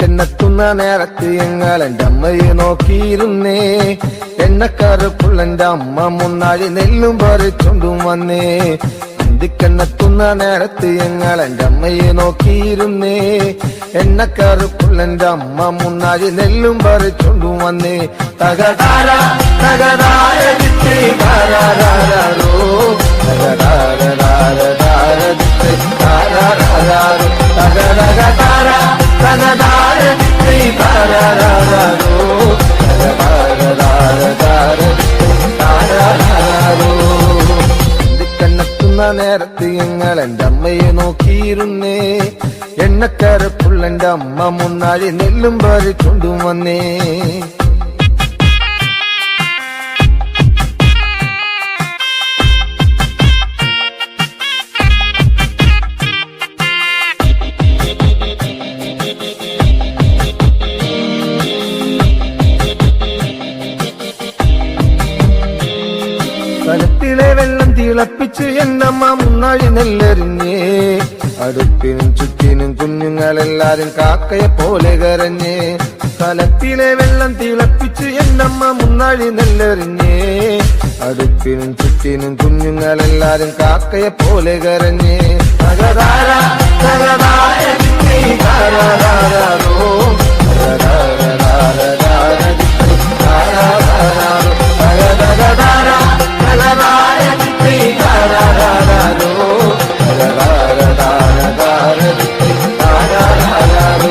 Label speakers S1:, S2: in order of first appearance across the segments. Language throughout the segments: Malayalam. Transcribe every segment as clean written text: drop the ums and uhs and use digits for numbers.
S1: എന്നെത്തുന്ന നേരത്ത് ഞങ്ങൾ എൻ്റെ അമ്മയെ നോക്കിയിരുന്നേ. എണ്ണക്കറുപ്പുള്ള എൻ്റെ അമ്മ മുന്നാഴി നെല്ലും പറിച്ചൊണ്ടും വന്നേ. അന്തിക്കെന്നെത്തുന്ന നേരത്ത് ഞങ്ങൾ എൻ്റെ അമ്മയെ നോക്കിയിരുന്നേ. എണ്ണക്കറുപ്പുള്ള എൻ്റെ അമ്മ മുന്നാഴി നെല്ലും പറിച്ചൊണ്ടും വന്നേ. തകതാര തകതാര ദിത്തേ താരാരാരോ തകതാര ദിത്തേ താരാരാരോ തകതകതാര തകതാര ദിത്തേ താരാരാരോ തകതാര ദിത്തേ താരാരാരോ. കണ്ണെത്തുന്ന നേരത്ത് ഞങ്ങൾ എൻ്റെ അമ്മയെ നോക്കിയിരുന്നേ. എണ്ണക്കരപ്പുള്ള എൻ്റെ അമ്മ മുന്നാഴി നെല്ലും പറിച്ചൊണ്ടും വന്നേ. കലത്തിലെ വെള്ളം തിളപ്പിച്ച് എന്നമ്മ മുന്നാഴി നെല്ലെറിഞ്ഞേ. അടുപ്പിനും ചുറ്റിനും കുഞ്ഞുങ്ങളെല്ലാരും കാക്കയെ പോലെ കരഞ്ഞേ. കലത്തിലെ വെള്ളം തിളപ്പിച്ച് എന്നമ്മ മുന്നാഴി നെല്ലെറിഞ്ഞേ. അടുപ്പിനും ചുറ്റിനും കുഞ്ഞുങ്ങളെല്ലാരും കാക്കയെ പോലെ കരഞ്ഞേ. തകതാര തകതാര ദിത്തേ താരാരാരോ തകതാര ദിത്തേ താരാരാരോ തകതകതാര തകതാര ദിത്തേ താരാരാരോ തകതാര ദിത്തേ താരാരാരോ.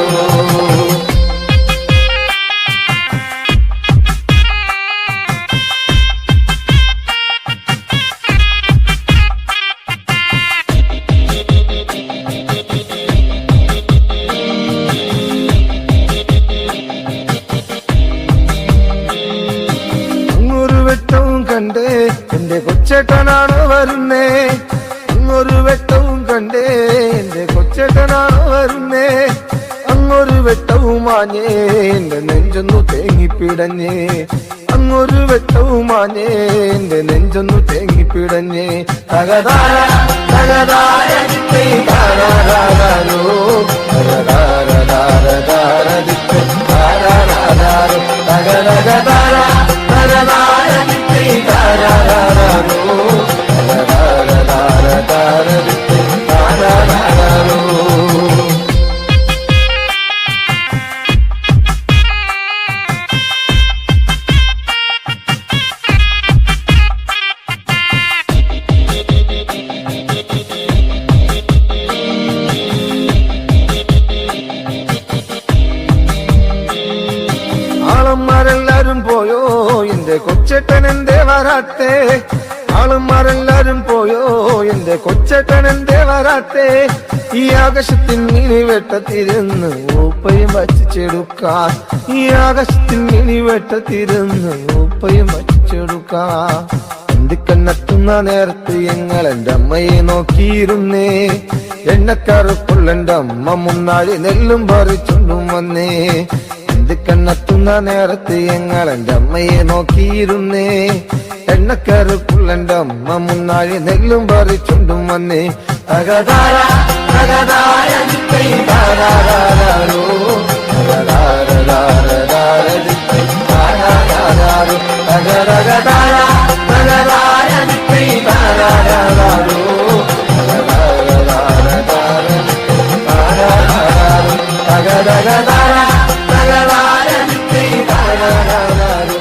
S1: കണ്ടേ എന്റെ കൊച്ചേട്ടനാണോ വരുന്നേ. അങ്ങൊരു വെട്ടവും കണ്ടേ എന്റെ കൊച്ചേട്ടനാണോ വരുന്നേ. അങ്ങൊരു വെട്ടവും മാഞ്ഞേ എന്റെ നെഞ്ചൊന്നു തേങ്ങിപ്പിടഞ്ഞേ. അങ്ങൊരു വെട്ടവും മാഞ്ഞേ എന്റെ നെഞ്ചൊന്നു തേങ്ങിപ്പിടഞ്ഞേ. തകതാര തകതാര ദിത്തേ താരാരാരോ തകതാര ദിത്തേ താരാരാരോ തകതകതാര തകതാര ദിത്തേ താരാരാരോ തകതാര ദിത്തേ താരാരാരോ. ആളന്മാരെല്ലാരും പോയോ എന്റെ കൊച്ചേട്ടൻ എന്തേ വരാത്തേ. ആളന്മാരെല്ലാരും പോയോ എന്റെ കൊച്ചേട്ടൻ എന്തേ വരാത്തേ. ഈ ആകാശത്തിൽ മിനി വെട്ടത്തിരുന്ന് ഊപ്പയും വച്ചിച്ചെടുക്കാൻ. ഈ ആകാശത്തിൽ മിനി വെട്ടത്തിരുന്ന് ഊപ്പയും വച്ചിച്ചെടുക്കാൻ. എന്തിക്കണ്ണെത്തുന്ന നേരത്ത് ഞങ്ങൾ എൻ്റെ അമ്മയെ നോക്കിയിരുന്നേ. എണ്ണക്കറുപ്പുള്ള എൻ്റെ അമ്മ മുന്നാഴി നെല്ലും പറിച്ചൊണ്ടും വന്നേ. കണ്ണെത്തുന്ന നേരത്ത് ഞങ്ങൾ എൻ്റെ അമ്മയെ നോക്കിയിരുന്നേ. എണ്ണക്കറുപ്പുള്ള എൻ്റെ അമ്മ മുന്നാഴി നെല്ലും പറിച്ചൊണ്ടും വന്നേ. തകതാര തകതാര ദിത്തേ താരാരാരോ തകതാര ദിത്തേ താരാരാരോ തകതകതാര തകതാര ദിത്തേ താരാരാരോ തകതാര ദിത്തേ താരാരാരോ തകതകതാര തകതാര ദിത്തേ താരാരാരോ.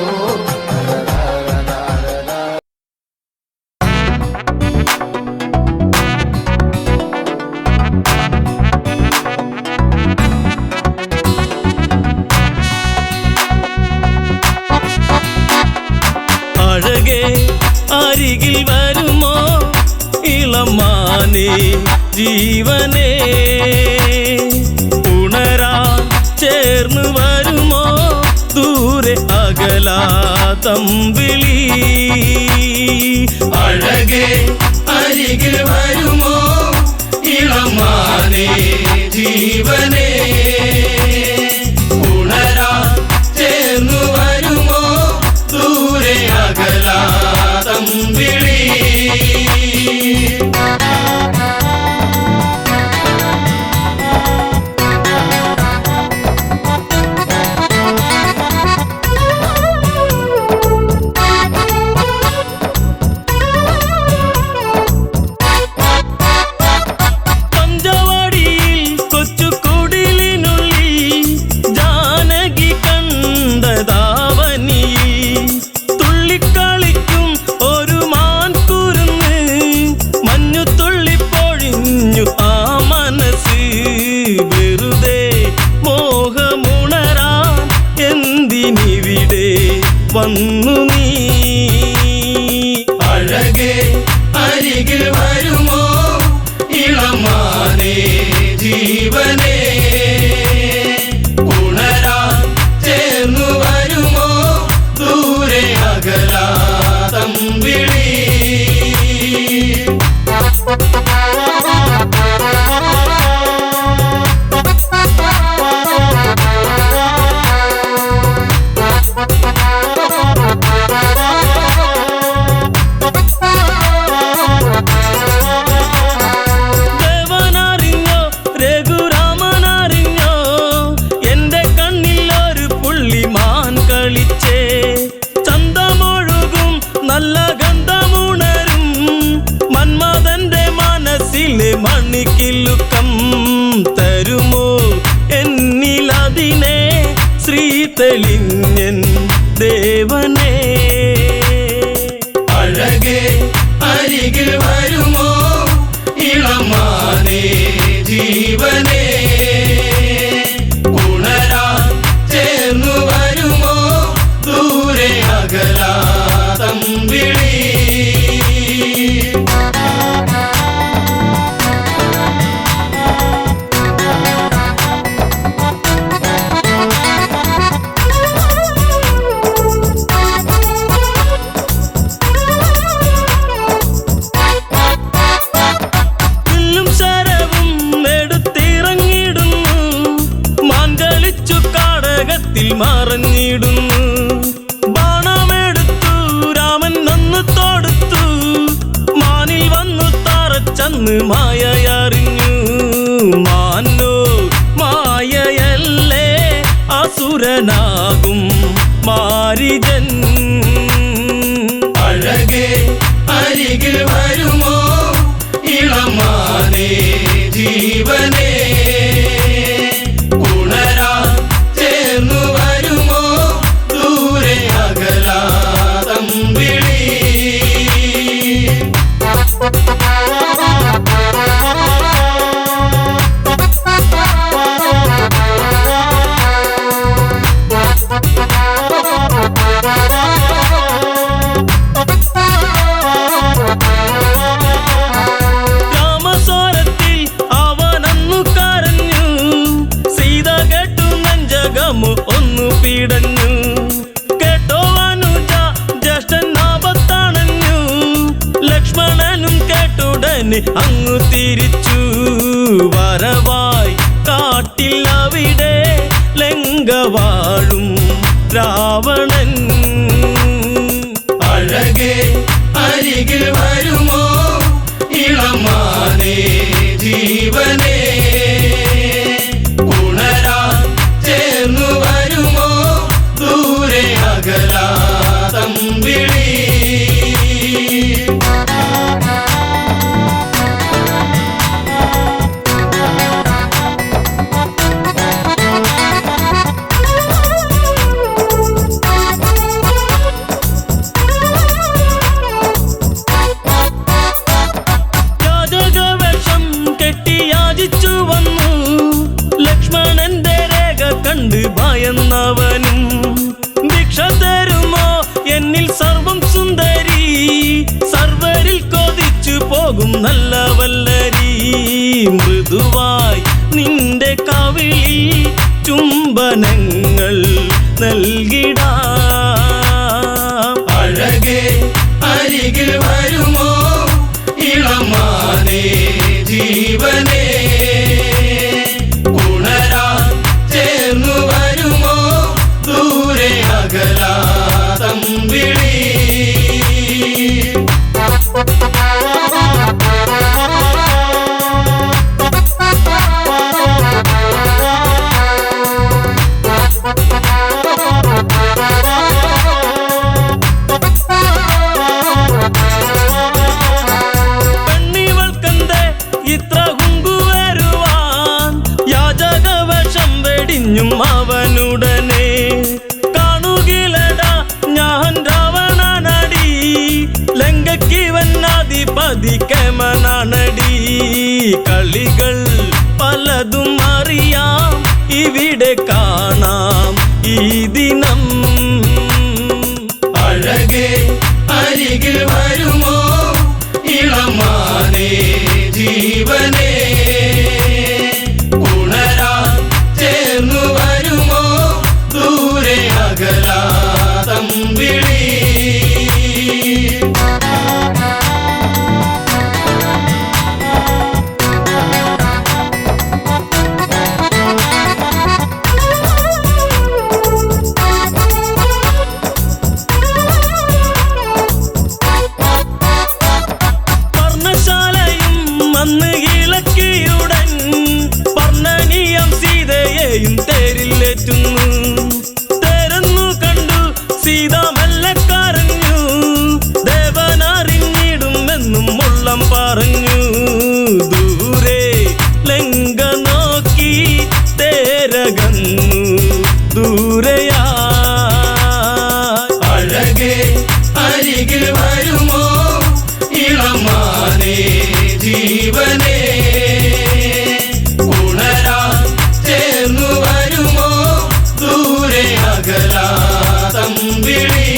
S2: അഴകേ അരികിൽ വരുമോ ഇളമാനേ ജീവനേ. ഉണരാൻ ചേർന്ന് വരുമോ ദൂരെ അകലാ തമ്പിളി. അഴകേ അരികിൽ വരുമോ ഇളമാനേ ജീവനേ ഉണരാ ചേർന്നു വരുമോ ദൂരെ അകലാ തമ്പിളി വന്നു നീ അഴകേ അരികിൽ വരുമോ ഇളമാനേ ജീവനേ ഉണരാ ചേർന്നു വരുമോ ദൂരെ അകലാ തമ്പിളി മണിക്കിലുക്കം തരുമോ എന്നിലതിനെ ശ്രീ തെളിഞ്ഞൻ ദേവനേ അഴകേ അരികിൽ വരുമോ ഇളമാനേ ജീവനേ ഉണരാ ചേർന്നു വരുമോ ദൂരെ അകലാ തമ്പിളി മറഞ്ഞിടുന്നു ബാണമെടുത്തു രാമൻ നന്നു തൊടുത്തു മാനിൽ വന്നു തറച്ചന്ന് മായയറിഞ്ഞു മാനോ മായയല്ലേ അസുരനാകും മാരിജൻ അഴകേ അരികിൽ വരുമോ ഇളമാനേ ജീവനേ ഉണരാ ചേർന്നു വരുമോ ദൂരെ അകലാ തമ്പിളി രാമസ്വരത്തിൽ അവനന്നു കരഞ്ഞു സീത കേട്ടു നെഞ്ചകമു ഒന്നു പീടഞ്ഞു കേട്ടോ അനുജ ജ്യേഷ്ഠൻ ആപത്താണഞ്ഞു ലക്ഷ്മണനും കേട്ടുടനെ അങ്ങു തിരിച്ചു വരവായി കാട്ടിൽ അവിടെ ലങ്ക വാഴും രാവണൻ അഴകേ അരികിൽ വരുമോ ഇളമാനേ ജീവനേ ഉണരാ ചേർന്നു വരുമോ ദൂരെ അകലാ തമ്പിളി യാചകവേഷം കെട്ടി യാചിച്ചു വന്നു ലക്ഷ്മണന്റെ രേഖ കണ്ട് ഭയന്നവനും ഭിക്ഷ തരുമോ എന്നിൽ സർവം സുന്ദരി സർവരിൽ കൊതിച്ചു പോകും നല്ല വല്ലരി മൃദുവായി നിന്റെ കവിളിൽ ചുംബനങ്ങൾ നൽകിടാം അഴകേ അരികിൽ പെണ്ണിവൾക്കെന്തേ ഇത്ര ഹുങ്കുവരുവാൻ? യാചകവശം വെടിഞ്ഞും അവനുടനെ കാണുകിലടാ ഞാൻ രാവണനടി, ലങ്കയ്ക്കിവനാധിപതി കേമനാണടി. കളികൾ പലതും അറിയാം, ഇവിടെ കാണാം ഈ ദിനം.
S3: അഴകേ അരികിൽ വരുമോ ഇളമാനേ ജീവനേ, ഉണരാൻ ചേർന്നു വരുമോ ദൂരെ അകലാ തമ്പിളി.
S2: പർണശാലയും അന്ന് ഇളക്കിയുടൻ പർണനീയം സീതയെയും തേരിലേറ്റുന്നു. തേരെന്നു കണ്ടു സീത മെല്ലെ കരഞ്ഞു, ദേവനറിഞ്ഞിടുമെന്നും ഉള്ളം പറഞ്ഞു. ദൂരെ ലങ്ക നോക്കി തേരകന്നു ദൂരയാ.
S3: അഴകേ അരികിൽ വരുമോ ഇളമാനേ ജീവനേ, ഉണരാൻ ചേർന്നു വരുമോ ദൂരെ അകലാ തമ്പിളി.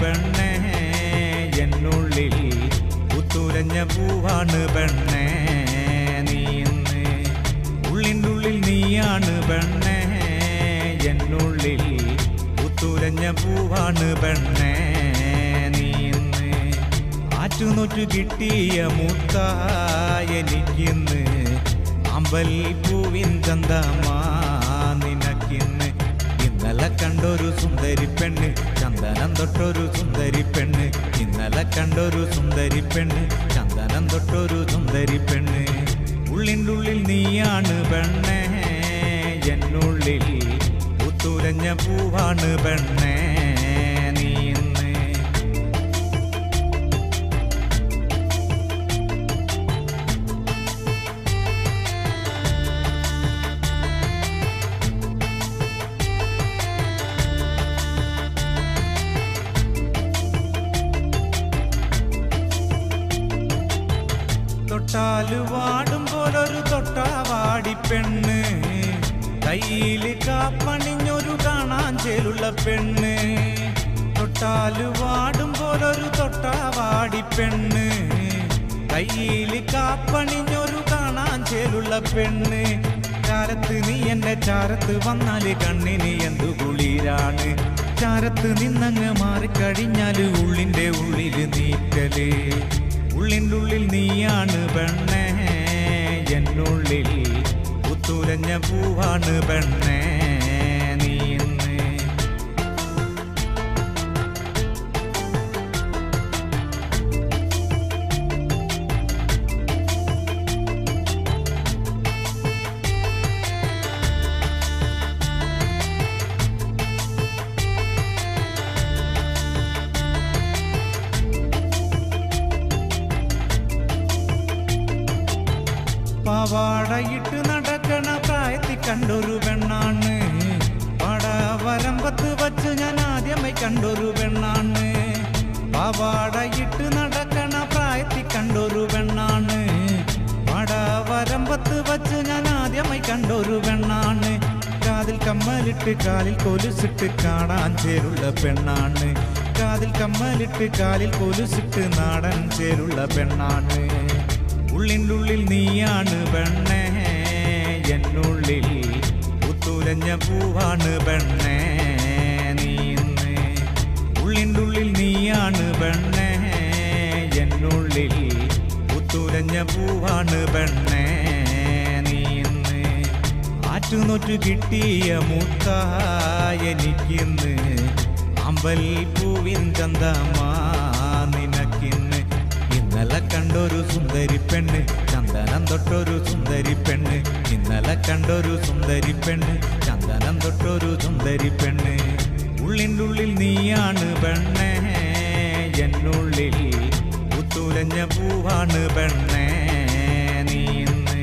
S4: പെണ്ണേ എന്നുള്ളിൽ പുത്തുലഞ്ഞ പൂവാണ് പെണ്ണേ നീ ഇന്ന് ഉള്ളിൻ്റെ ഉള്ളിൽ നീയാണ് പെണ്ണേ എന്നുള്ളിൽ പുത്തുലഞ്ഞ പൂവാണ് പെണ്ണേ നീ ഇന്ന് ആറ്റുനോറ്റു കിട്ടിയ മുത്തായെനിക്കിന്ന് അമ്പൽ പൂവിൻ ചന്തമാ നിനക്കിന്ന് ഇന്നലെ കണ്ടൊരു സുന്ദരി പെണ്ണ് ചന്ദനം തൊട്ടൊരു സുന്ദരി പെണ്ണ് ഇന്നലെ കണ്ടൊരു സുന്ദരി പെണ്ണ് ചന്ദനം തൊട്ടൊരു സുന്ദരി പെണ്ണ് ഉള്ളിൻ്റെ ഉള്ളിൽ നീയാണ് പെണ്ണേ എന്നുള്ളിൽ പുത്തുലഞ്ഞ പൂവാണ് പെണ്ണേ നീ ഇന്ന് തൊട്ടാല് വാടും പോലൊരു തൊട്ടാവാടി പെണ്ണ് കയ്യില് കാപ്പണിഞ്ഞൊരു കാണാൻ ചേലുള്ള പെണ്ണ് തൊട്ടാല് വാടും പോലൊരു തൊട്ടാവാടി പെണ്ണ് കയ്യില് കാപ്പണിഞ്ഞൊരു കാണാൻ ചേലുള്ള പെണ്ണ് ചാരത്ത് നീ എന്റെ ചാരത്ത് വന്നാല് കണ്ണിന് എന്തു കുളിരാണ് ചാരത്ത് നിന്നങ്ങ് മാറിക്കഴിഞ്ഞാല് ഉള്ളിന്റെ ഉള്ളില് നീക്കല് ഉള്ളിൻ്റെ ഉള്ളിൽ നീയാണ് പെണ്ണേ എന്നുള്ളിൽ പുത്തുലഞ്ഞ പൂവാണ് പെണ്ണേ നീ ഇന്ന് പാവാടയിട്ട് നടക്കണ പ്രായത്തിൽ കണ്ടൊരു പെണ്ണാണ് പാടവരമ്പത്ത് വച്ച് ഞാൻ ആദ്യമായി കണ്ടൊരു പെണ്ണാണ് പാവാടയിട്ട് നടക്കണ പ്രായത്തിൽ കണ്ടൊരു പെണ്ണാണ് പാടവരമ്പത്ത് വച്ച് ഞാൻ ആദ്യമായി കണ്ടൊരു പെണ്ണാണ് കാതിൽ കമ്മലിട്ട് കാലിൽ കൊലുസിട്ട് കാണാൻ ചേരുള്ള പെണ്ണാണ് കാതിൽ കമ്മലിട്ട് കാലിൽ കൊലുസിട്ട് നാടൻ ചേരുള്ള പെണ്ണാണ് ഉള്ളിൻ്റെ ഉള്ളിൽ നീയാണ് പെണ്ണേ എന്നുള്ളിൽ പുത്തുലഞ്ഞ പൂവാണ് പെണ്ണേ നീ ഇന്ന് ഉള്ളിൻ്റെ ഉള്ളിൽ നീയാണ് പെണ്ണേ എന്നുള്ളിൽ പുത്തുലഞ്ഞ പൂവാണ് പെണ്ണേ നീ ഇന്ന് ആറ്റുനോറ്റു കിട്ടിയ മുത്തായെനിക്കിന്ന് അമ്പൽ പൂവിൻ ചന്തമാ നിനക്കിന്ന് ഇന്നലെ കണ്ടൊരു സുന്ദരി പെണ്ണ് ചന്ദനം തൊട്ടൊരു സുന്ദരി പെണ്ണ് ഇന്നലെ കണ്ടൊരു സുന്ദരി പെണ്ണ് ചന്ദനം തൊട്ടൊരു സുന്ദരി പെണ്ണ് ഉള്ളിൻ്റെ ഉള്ളിൽ നീയാണ് പെണ്ണേ എന്നുള്ളിൽ പുത്തുലഞ്ഞ പൂവാണ് പെണ്ണേ നീ ഇന്ന്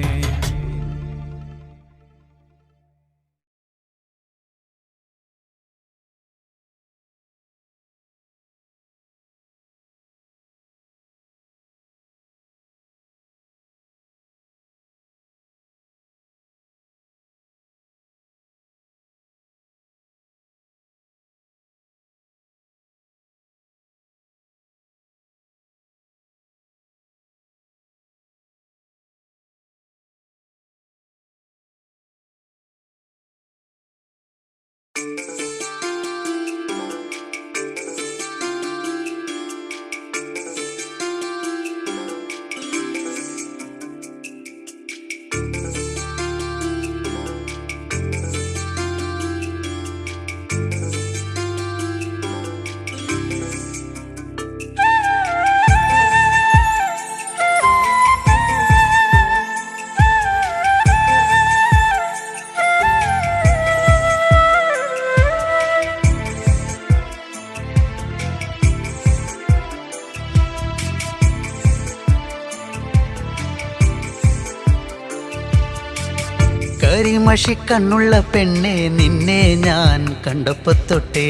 S5: കരിമഷിക്കണ്ണുള്ള പെണ്ണെ നിന്നെ ഞാൻ കണ്ടപ്പോ തൊട്ടേ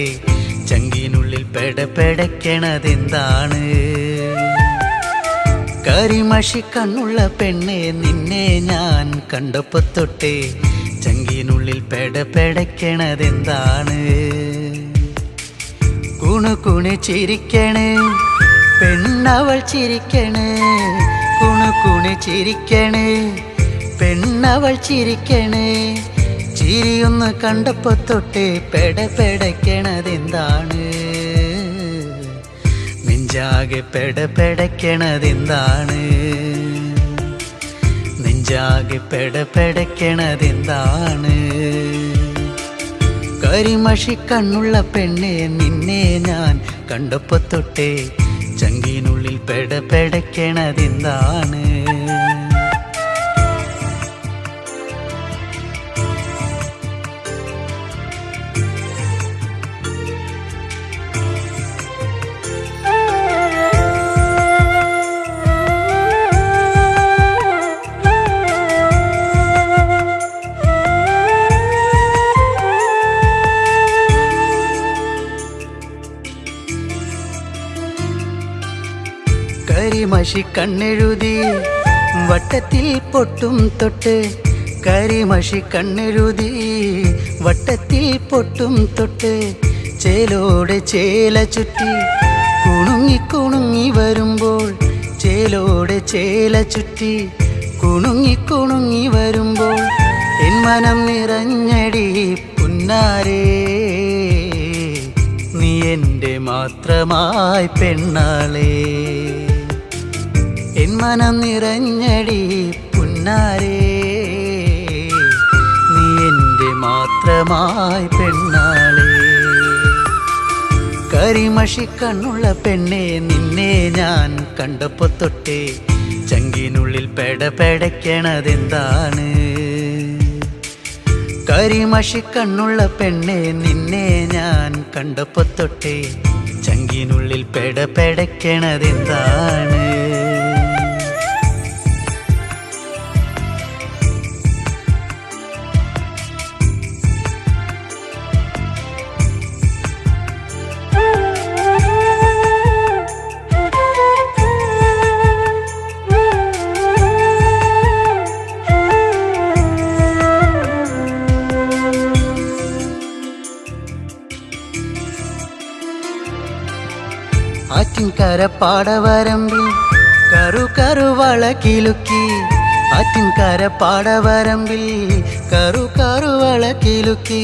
S5: ചങ്കിനുള്ളിൽ പെടപ്പെടക്കണതെന്താണ്? കരിമഷിക്കണ്ണുള്ള പെണ്ണെ നിന്നെ ഞാൻ കണ്ടപ്പോ തൊട്ടേ ചങ്കിനുള്ളിൽ പെടപ്പെടക്കണതെന്താണ്? കുണുകുണു ചിരിക്കണേ പെണ്ണവൾ ചിരിക്കണേ കുണുകുണു ചിരിക്കണേ പെണ്ണവൾ ചിരിക്കണേ ചിരിയൊന്ന് കണ്ടപ്പോ തൊട്ടേ പെടപെടയ്ക്കണതെന്താണ് നെഞ്ചാകെ പെടപെടയ്ക്കണതെന്താണ് നെഞ്ചാകെ പെടപെടയ്ക്കണതെന്താണ് കരിമഷി കണ്ണുള്ള പെണ്ണെ നിന്നെ ഞാൻ കണ്ടപ്പോ തൊട്ടേ ചങ്കിനുള്ളിൽ പെടപെടയ്ക്കണതെന്താണ് കരിമഷി കണ്ണെഴുതി വട്ടത്തിൽ പൊട്ടും തൊട്ട് കരിമഷി കണ്ണെഴുതി വട്ടത്തിൽ പൊട്ടും തൊട്ട് ചേലോടെ ചേല ചുറ്റി കുണുങ്ങി കുണുങ്ങി വരുമ്പോൾ ചേലോടെ ചേല ചുറ്റി കുണുങ്ങി കുണുങ്ങി വരുമ്പോൾ എൻ മനം നിറഞ്ഞടി പുന്നാരേ നീ എൻ്റെ മാത്രമായി പെണ്ണാളേ എൻ മനം നിറഞ്ഞടി പുന്നാരേ നീ എൻ്റെ മാത്രമായി പെണ്ണാളേ കരിമഷി കണ്ണുള്ള പെണ്ണെ നിന്നെ ഞാൻ കണ്ടപ്പോ തൊട്ടേ ചങ്കിനുള്ളിൽ പെടപെടയ്ക്കണതെന്താണ് കരിമഷി കണ്ണുള്ള പെണ്ണെ നിന്നെ ഞാൻ കണ്ടപ്പോ തൊട്ടേ ചങ്കിനുള്ളിൽ പെടപെടയ്ക്കണതെന്താണ് ആറ്റിൻകര പാടവരമ്പിൽ കറു കറുവള കിലുക്കി ആറ്റിൻകര പാടവരമ്പിൽ കറു കറുവള കിലുക്കി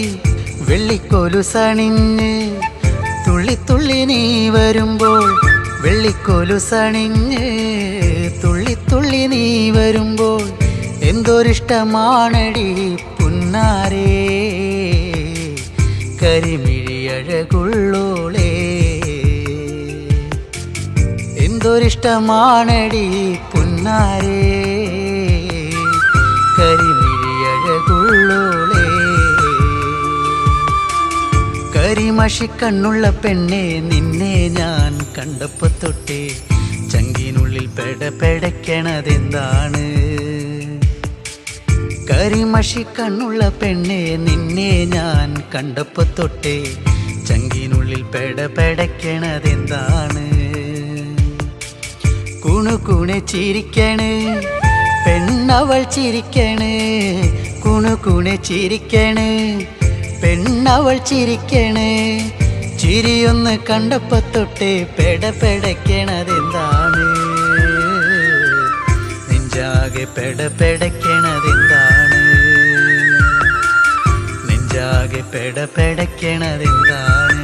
S5: വെള്ളിക്കൊലുസണിഞ്ഞ് തുള്ളി തുള്ളി നീ വരുമ്പോൾ വെള്ളിക്കൊലുസണിഞ്ഞ് തുള്ളി തുള്ളി നീ വരുമ്പോൾ എന്തൊരിഷ്ടമാണടി പുന്നാരേ കരിമിഴി അഴകുള്ളോളേ എന്തൊരിഷ്ടമാണടി പുന്നാരേ കരിമിഴി അഴകുള്ളോളേ കരിമഷി കണ്ണുള്ള പെണ്ണെ നിന്നെ ഞാൻ കണ്ടപ്പോ തൊട്ടേ ചങ്കിനുള്ളിൽ പെടപെടയ്ക്കണതെന്താണ് കരിമഷി കണ്ണുള്ള പെണ്ണെ നിന്നെ ഞാൻ കണ്ടപ്പോ തൊട്ടേ ചങ്കിനുള്ളിൽ പെടപെടയ്ക്കണതെന്താണ് കുണുകുണു ചിരിക്കണേ പെണ്ണവൾ ചിരിക്കണേ കുണുകുണു ചിരിക്കണേ പെണ്ണവൾ ചിരിക്കണേ ചിരിയൊന്ന് കണ്ടപ്പോ തൊട്ടേ പെടപെടയ്ക്കണതെന്താണ് നെഞ്ചാകെ പെടപെടയ്ക്കണതെന്താണ് നെഞ്ചാകെ പെടപെടയ്ക്കണതെന്താണ്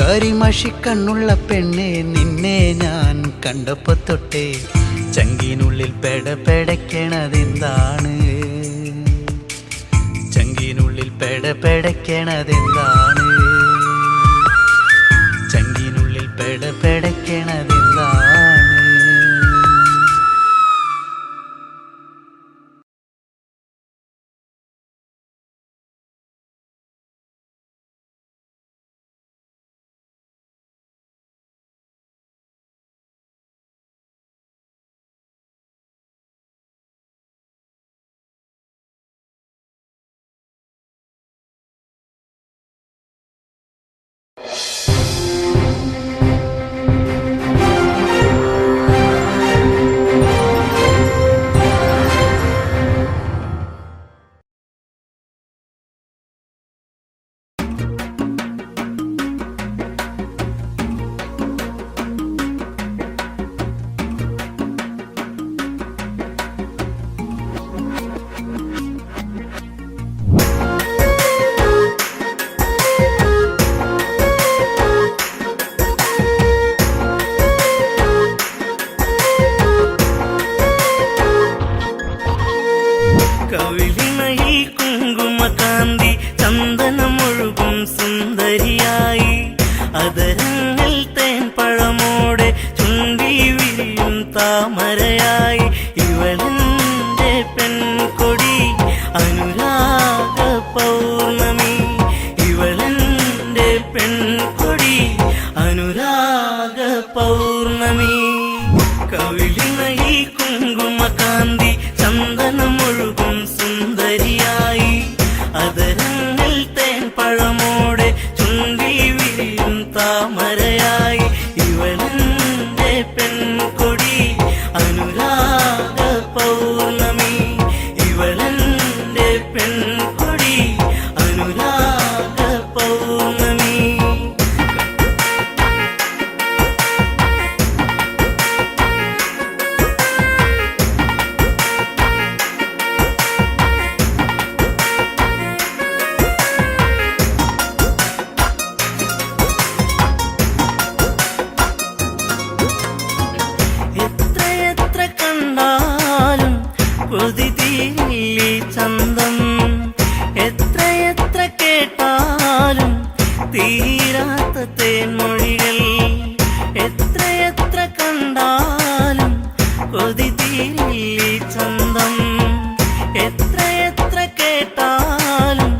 S5: കരിമഷി കണ്ണുള്ള പെണ്ണെ നിന്നെ ഞാൻ കണ്ടപ്പോ തൊട്ടേ ചങ്കിനുള്ളിൽ പെടപെടയ്ക്കണതെന്താണ് ചങ്കിനുള്ളിൽ പെടപെടയ്ക്കണതെന്താണ് ചങ്കിനുള്ളിൽ പെടപെടയ്ക്കണതെന്താണ്
S2: അനുരാഗ പൗർണമി കവിളിനയിൽ കുങ്കുമകാന്തി ചന്ദനമൊഴുകും സുന്ദരിയായി അതരങ്ങൾ തേൻ പഴമോടെ ചുണ്ടി വിരിയും താമരയായി ഇവളെന്റെ പെൺകൊടി അനുരാഗ പൗർണമി ഇവളെന്റെ പെൺകൊടി അനുരാഗ പൗർണമി എത്രയെത്ര കണ്ടാലും കൊതി തീരില്ലേ ചന്തം എത്രയെത്ര കേട്ടാലും തീരാത്ത തേൻമൊഴികൾ എത്രയെത്ര കണ്ടാലും കൊതി തീരില്ലേ ചന്തം എത്രയെത്ര കേട്ടാലും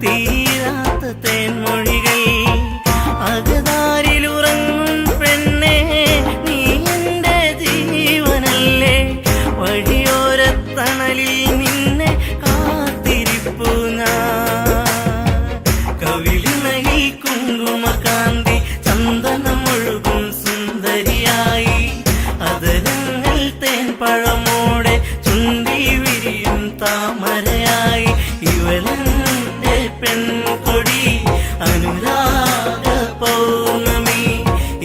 S2: തീരാത്ത തേൻമൊഴികൾ അകതാരിലുറങ്ങും പെണ്ണേ നീ എന്റെ ജീവനല്ലേ വഴിയോരത്തണലിൽ നിന്നെ കാത്തിരിപ്പു ഞാൻ കവിളിനയിൽ കുങ്കുമകാന്തി ചന്ദനമൊഴുകും സുന്ദരിയായി അതരങ്ങൾ തേൻ പഴമോടെ ചുണ്ടി വിരിയും താമരയായി ഇവളെന്റെ പെൺകൊടി അനുരാഗ പൗർണമി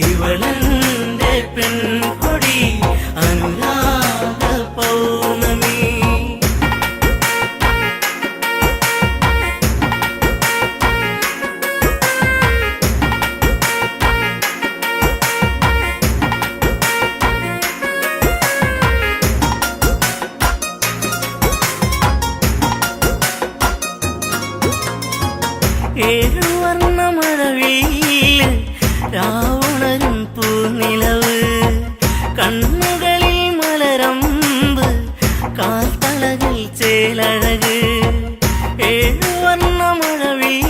S2: ഇവളെന്റെ പെൺകൊടി അനുരാഗ പൗർണമി ഏഴുവർണ്ണമഴവിൽ രാവണരും പൂനിലവ് കണ്ണുകളിൽ മലരമ്പ് കാൽത്തളകൾ ചേലഴക് ഏഴുവർണ്ണമഴവിൽ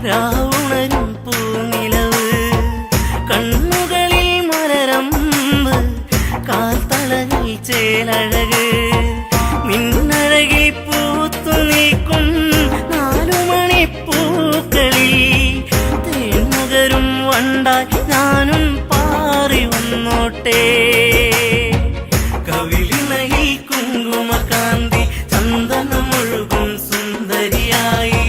S2: രാവണരും പൂനിലവ് കണ്ണുകളിൽ മലരമ്പ് കാൽത്തളകൾ ചേലഴക് നിന്നഴകിൽ പൂത്തു നീക്കും നാലുമണിപ്പൂക്കളിൽ തേൻമുകരും വണ്ടായി ഞാനും പാറി വന്നോട്ടെ കവിളിനയിൽ കുങ്കുമകാന്തി ചന്ദനമൊഴുകും സുന്ദരിയായി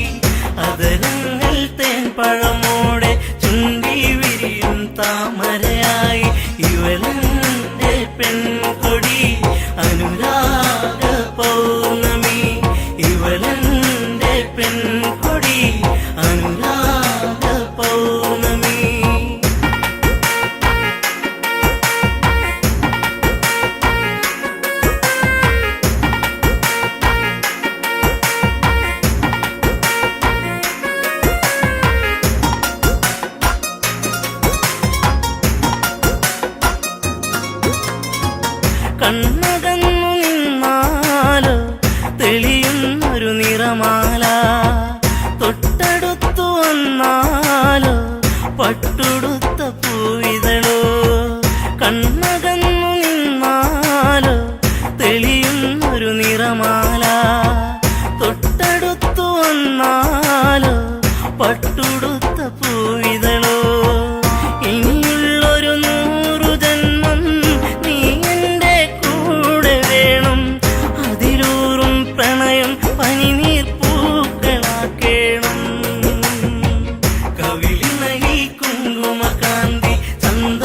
S2: അതരങ്ങൾ തേൻ പഴമോടെ ചുണ്ടി വിരിയും താമരയായി ഇവളെന്റെ പെൺകൊടി അനുരാഗ പൗർണമി ഇവളെന്റെ പെൺകൊടി അനുരാഗ പൗർണമി കണ്ണകന്നു നിന്നാലോ തെളിയുന്നൊരു നിറമാല തൊട്ടടുത്തു വന്നാലോ പട്ടുടുത്ത പൂവിതളോ കണ്ണകന്നു നിന്നാലോ തെളിയുന്നൊരു നിറമാല തൊട്ടടുത്തു വന്നാലോ പട്ടുടുത്ത പൂവിതളോ ഇനിയുള്ളൊരു 100 ജന്മം നീ എന്റെ കൂടെ വേണം അതിലൂറും പ്രണയം പനിനീർ പൂക്കളാക്കേണം കവിളിനയിൽ കുങ്കുമകാന്തി ചന്ദ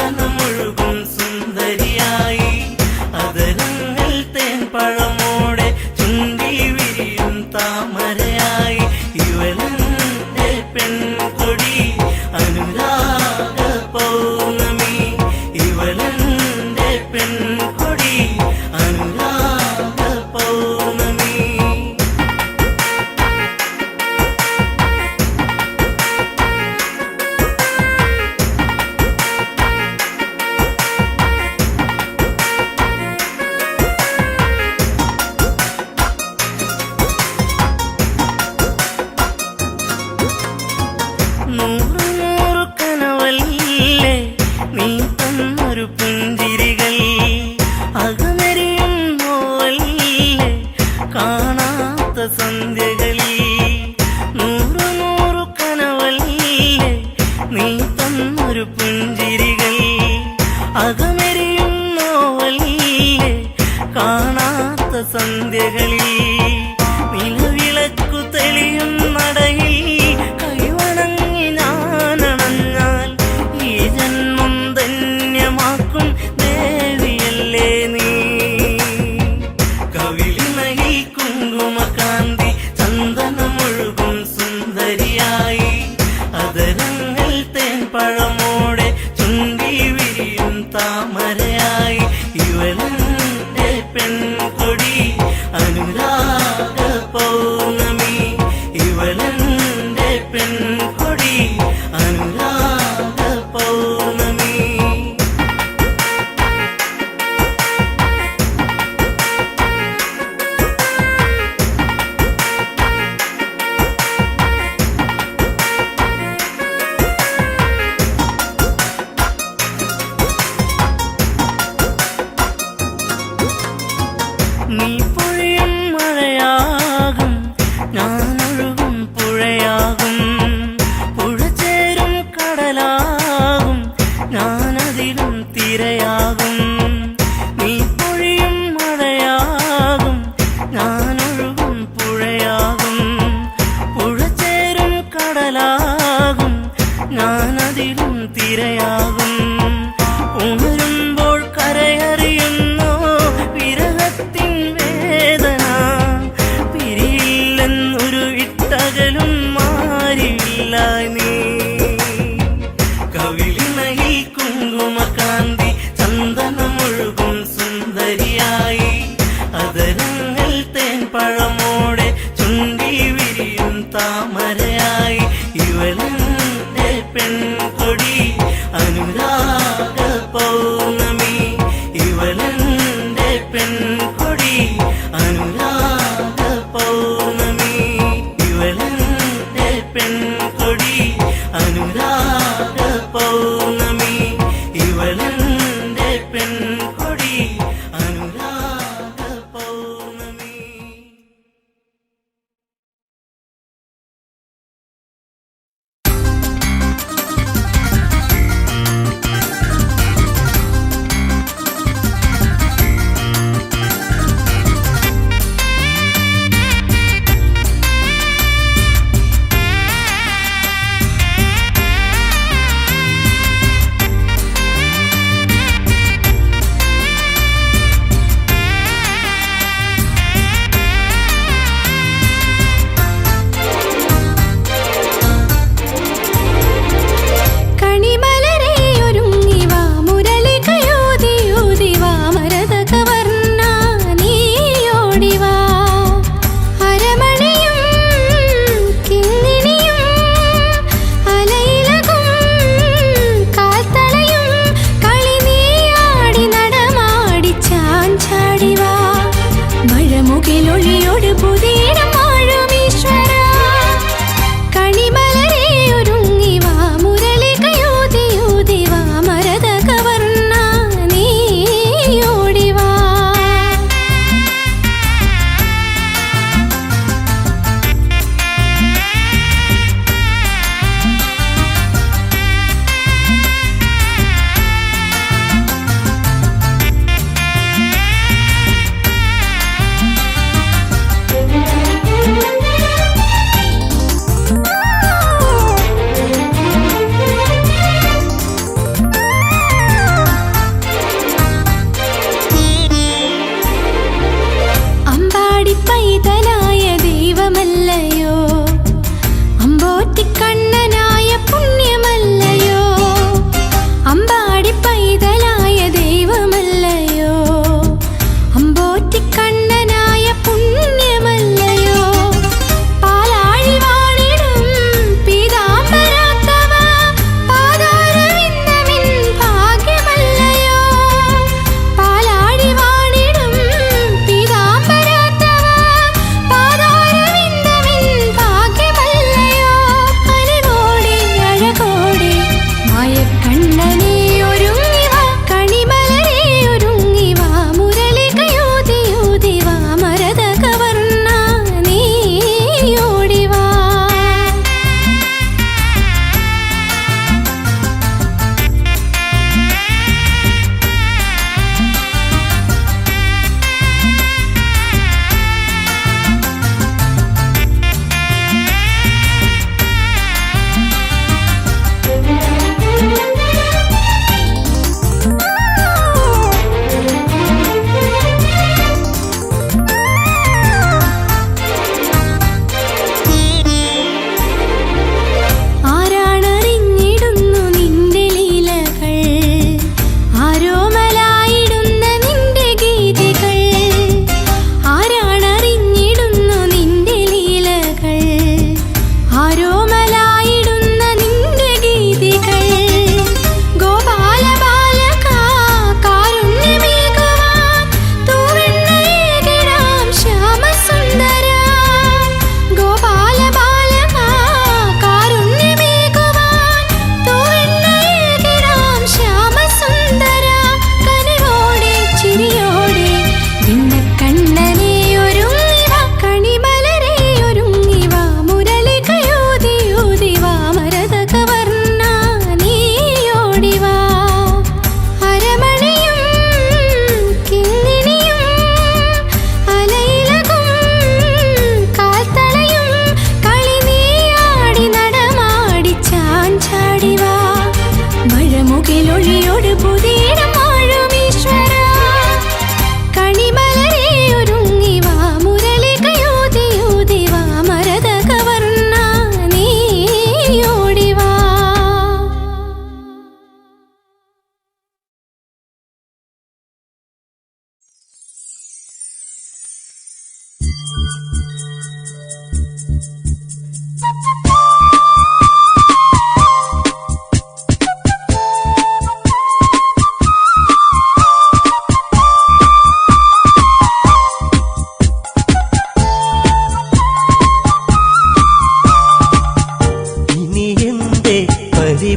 S2: ഒരു പുഞ്ചിരികൾ അകമെരിയും നോവലിലെ കാണാത്ത സന്ധ്യകളിൽ നിലവിളക്കു തെളിയും നടയിൽ കൈവണങ്ങി ഞാനണഞ്ഞാൽ ഈ ജന്മം ധന്യമാക്കും ദേവിയല്ലേ നീ. കവിളിനയിൽ കുങ്കുമകാന്തി ചന്ദനമൊഴുകും സുന്ദരിയായി അതരങ്ങൾ തേൻപഴമോടെ ചുണ്ടി വിരിയും താമരയായി ഇവളെന്റെ പെൺകൊടി അനുരാഗ പൗർണമി ഇവളെന്റെ പെൺകൊടി അനുരാഗ പൗർണമി. നീ പൊഴിയും മഴയാകും ഞാനൊഴുകും പുഴയാകും പുഴ ചേരും കടലാകും ഞാനതിലും തിരയാകും. നീ പൊഴിയും മഴയാകും ഞാനൊഴുകും പുഴയാകും പുഴ ചേരും കടലാകും ഞാനതിലും തിരയാകും. ഉണരുമ്പോൾ കരയറിയുന്നോ വിരഹത്തിൻ വേദന പിരിയില്ലെന്നൊരു ഇട്ടകലും മാറിയില്ല നീ. കവിളിനയിൽ കുങ്കുമകാന്തി ചന്ദനമൊഴുകും സുന്ദരിയായി അതരങ്ങൾ തേൻപഴമോടെ ചുണ്ടി വിരിയും താമരയായി ഇവളെന്റെ പെൺകൊടി അനുരാഗ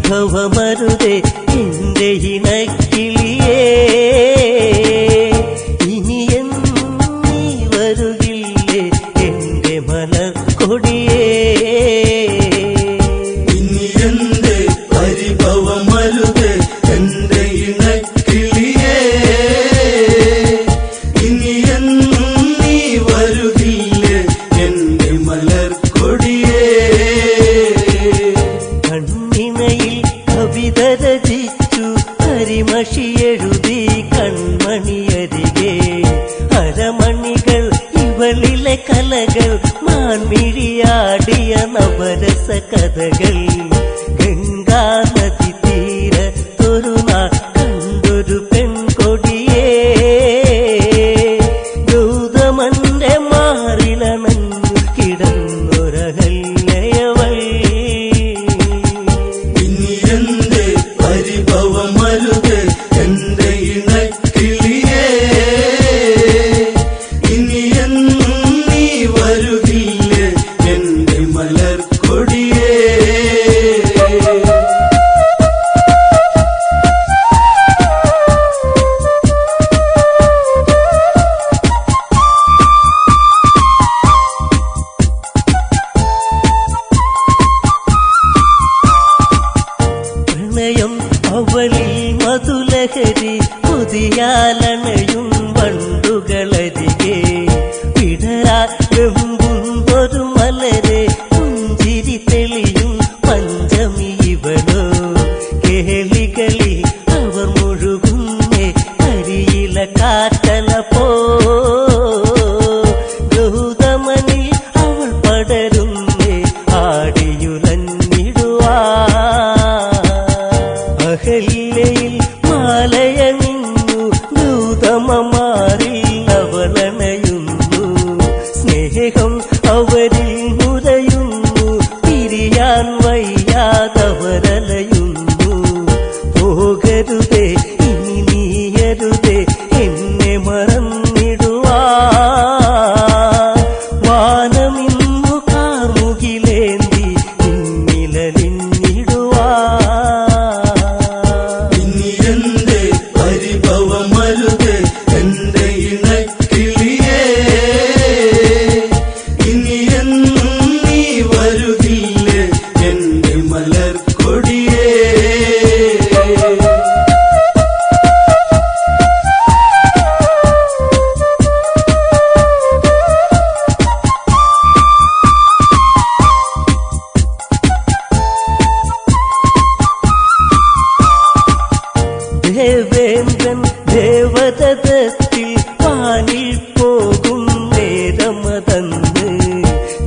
S2: പരിഭവമരുതേ എന്റെ ഇണക്കിളിയേ, ഇനി എന്നീ വരുകില്ലേ എന്റെ മലർ കൊടിയേ.
S3: ഇനി എന്റെ പരിഭവമരുതേ എന്റെ ഇണക്കിളിയേ, ഇനി എന്നും നീ വരുകില്ലേ എന്റെ മലർ കൊടിയേ.
S2: കണ്ണിണയിൽ കവിത രചിച്ചു കരിമഷി എഴുതി കൺമണിയരികെ, അരമണികൾ ഇവളിലെ കലകൾ മാൻമിഴിയാടിയ നവരസ കഥകൾ. ഗംഗാ നദി തീരത്തൊരു നാൾ കണ്ടൊരു പെൺകൊടിയേ, ഗൗതമന്റെ മാറിലണഞ്ഞു കിടന്നൊരഹല്യവൾ.
S3: ഇനി എന്റെ പരിഭവമരുതേ എന്റെ ഇണക്കിളിയേ, ഇനി എന്നും നീ വരുകില്ലേ എന്റെ മലർ കൊടിയേ.
S2: പ്രണയം അവളിൽ മധുലഹരി പുതിയാലണയും വണ്ടുകളരികെ, വിടരാ വെമ്പുന്നൊരു മലരെ പുഞ്ചിരി തെളിയും പഞ്ചമി ഇവളോ. കേളികളിൽ അവർ മുഴുകുന്നേ കരിയില കാറ്റല പോ, ഗൗതമനിൽ അവൾ പടരുന്നേ ആടിയുലഞ്ഞിടുവാ. അഹല്യയിൽ മാലയണിഞ്ഞു ഗൗതമമാരിൽ അവളണയുന്നു, സ്നേഹം അവരിൽ നുരയുന്നു, പിരിയാൻ വയ്യാതവരലയുന്നു. പോകരുതേ ഇനി നീയരുതേ എന്നെ മറന്നിടുവാ, വാനമിന്നു കാർമുകിലേന്തി നിന്നിലലിഞ്ഞിടുവാ.
S3: ഇനി എന്റെ പരിഭവമരുതേ എന്റെ ഇണക്കിളിയേ, ഇനി എന്നും നീ വരുകില്ലേ എന്റെ മലർ കൊടിയേ.
S2: ദേവേന്ദ്രൻ ദേവതത്തിൽ വാനിൽ പോകും നേരമതന്ന്,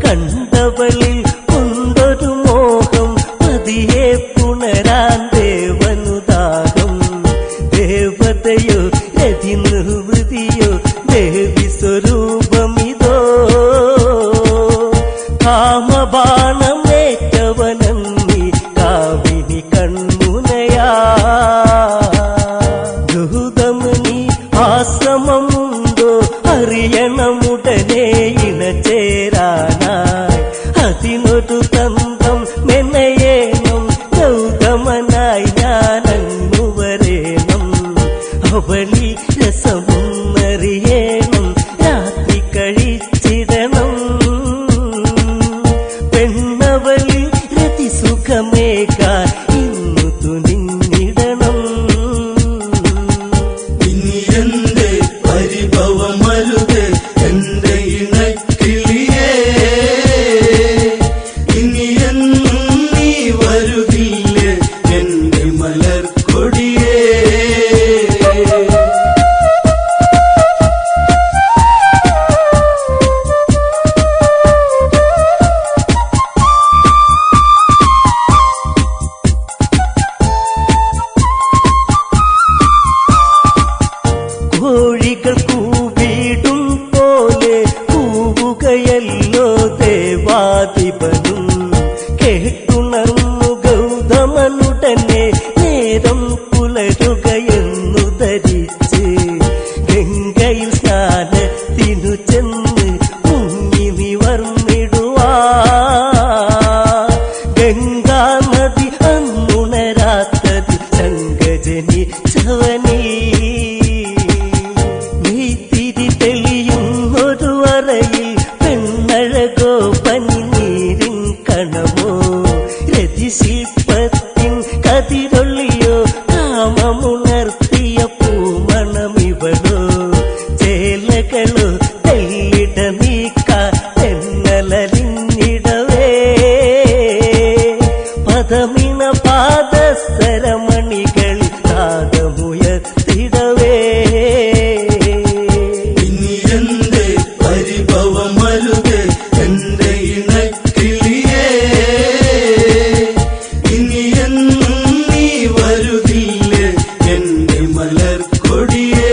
S2: കണ്ടവളിൽ കൊണ്ടൊരു മോഹം പതിയെ പുണരാൻ ദേവനുദാഹം. ദേവതയോ രതി നിർവൃതിയോ ദേവി സ്വരൂപമിതോ, കാമബാണമേറ്റവനന്നി കാവിനി കൺമുനയാ. ഗൗതമനി ആശ്രമമുണ്ടോ അറിയണമുടനെ ഇണചേരാനായി, അതിനൊരു തന്ത്രം മെനയേണം ഗൗതമനായി ഞാനങ്ങു വരേണം. അവളി രസമൊന്നറിയേണം, രാത്രി കഴിച്ചിടണം. പെണ്ണവളി രതി സുഖമേകാൻ ഇന്നു തുനിഞ്ഞിടണം.
S3: ഇനി എന്റെ പരിഭവമരുതേ എന്റെ ഇണക്കിളിയേ, ഇനി എന്നും നീ വരുകില്ലേ എന്റെ മലർ കൊടിയേ.
S2: കഥവനിൽ നെയ്ത്തിരി തെളിയുന്നൊരു അറയിൽ പെണ്ണഴകോ പനിനീരിൻ കണമോ രതിശില്പത്തിൻ കതിരൊള്ളിയോ കാമമുണർത്തിയ പൂമണമിവളോ ചേലകളോ തെല്ലിട നീക്കാൻ തെന്നലിഞ്ഞിടവേ പദമിണ പാദസരമണികൾ നാദമുയർത്തിടവേ
S3: ഇനി എന്റെ പരിഭവമരുത് എന്റെ ഇണക്കിളിയേ ഇനി എന്നും നീ വരുകില്ലേ എന്റെ മലർക്കൊടിയേ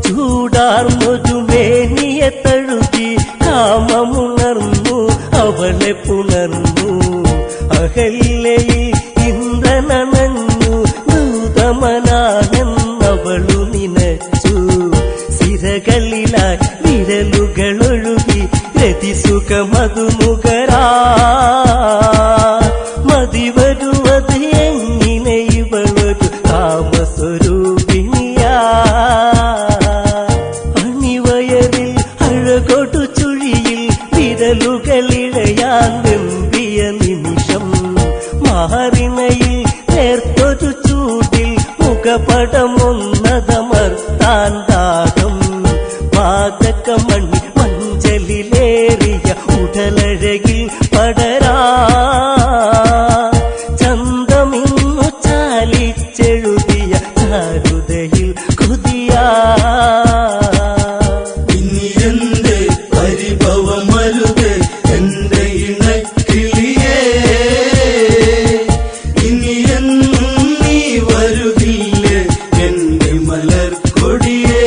S2: ചൂടാർന്നൊരു മേനിയെ തഴുകി കാമമുണർന്നു അവളെ പുണർന്നു അഹല്യയിൽ ഇന്ദ്രനണഞ്ഞു ദൂതമനാണെന്നവളു നിനച്ചു സിരകളിലായി വിരലുകളൊഴുകി രതിസുഖമതുമുഖരാ മതിവരുവത് എങ്ങനെ ഇവളൊരു കാമസ്വരൂപിണിയാ അണിവയറിൽ അഴകൊടു ചുഴിയിൽ വിരലുകളിഴയാൻ വെമ്പിയ നിമിഷം മാറിണയിൽ നേർത്തൊരു ചൂടിൽ മുഖപടമൊന്നതമർത്താൻ ദാഹം പാതകമണി മഞ്ചലിലേറിയ ഉടലഴകിൽ പടരാ ചന്തമിന്നു ചാലിച്ചെഴുതിയ ചാരുതയിൽ കുതിയാ
S3: ഇനി എന്റെ പരിഭവമരുത് എന്റെ ഇണക്കിളിയേ ഇനി എന്നും നീ വരുകില്ലേ എന്റെ മലർക്കൊടിയേ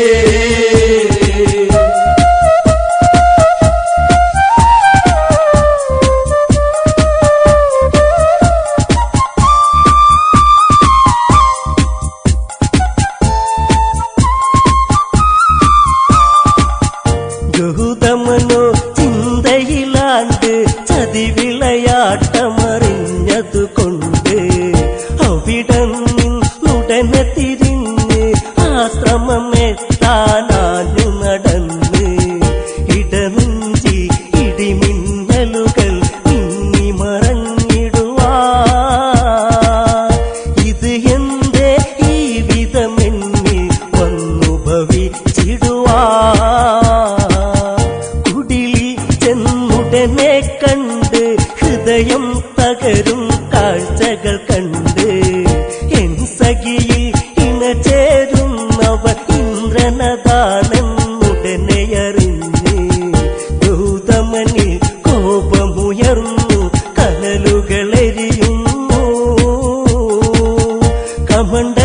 S2: ഗൗതമനോ ചിന്തയിലാണ്ട് ചതിവിളയാട്ടമറിഞ്ഞതുകൊണ്ട് അവിടന്നുടനെ തിരിഞ്ഞ് ആശ്രമമെത്താനാഞ്ഞു നടന്ന് ഇടനെഞ്ചി ഇടിമിന്നലുകൾ മിന്നിമറഞ്ഞിടുവാ ഇത് എന്റെ ഈ വിധമെന്നിൽ വന്നു ഭവിച്ചിടുവാ കുടിലിൽ ചെന്നുടനെ കണ്ട് ഹൃദയം തകരും കാഴ്ചകൾ കണ്ട് എൻ സഖിയിൽ ഇണചേരുന്നവർ ഇന്ദ്രനതാണെന്നുടനെ അറിഞ്ഞ് ഗൗതമനിൽ കോപമുയർന്നു കനലുകളെരിയുന്നു കമണ്ട